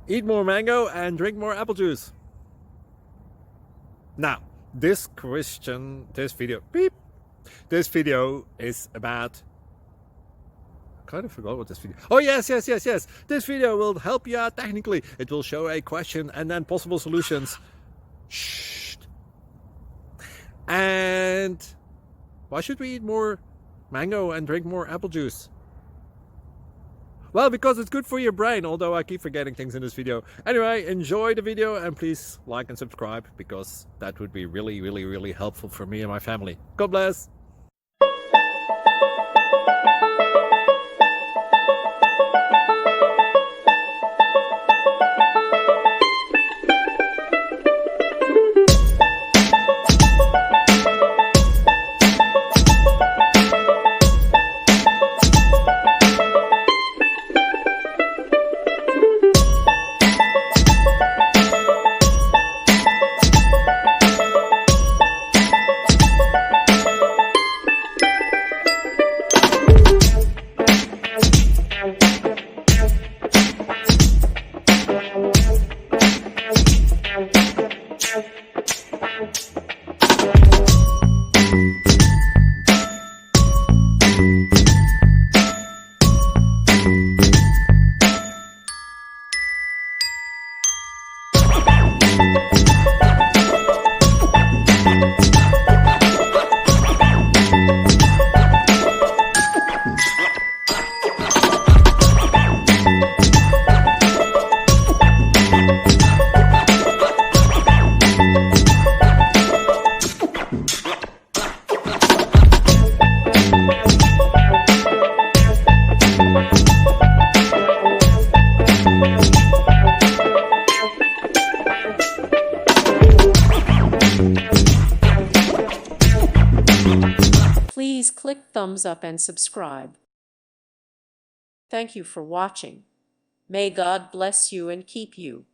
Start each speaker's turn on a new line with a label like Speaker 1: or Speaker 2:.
Speaker 1: Eat more mango and drink more apple juice. Now, this video is about... I kind of forgot what this video... Oh, yes. This video will help you out technically. It will show a question and then possible solutions. Shh. And why should we eat more mango and drink more apple juice? Well, because it's good for your brain, although I keep forgetting things in this video. Anyway, enjoy the video and please like and subscribe, because that would be really helpful for me and my family. God bless!
Speaker 2: Please click thumbs up and subscribe. Thank you for watching. May God bless you and keep you.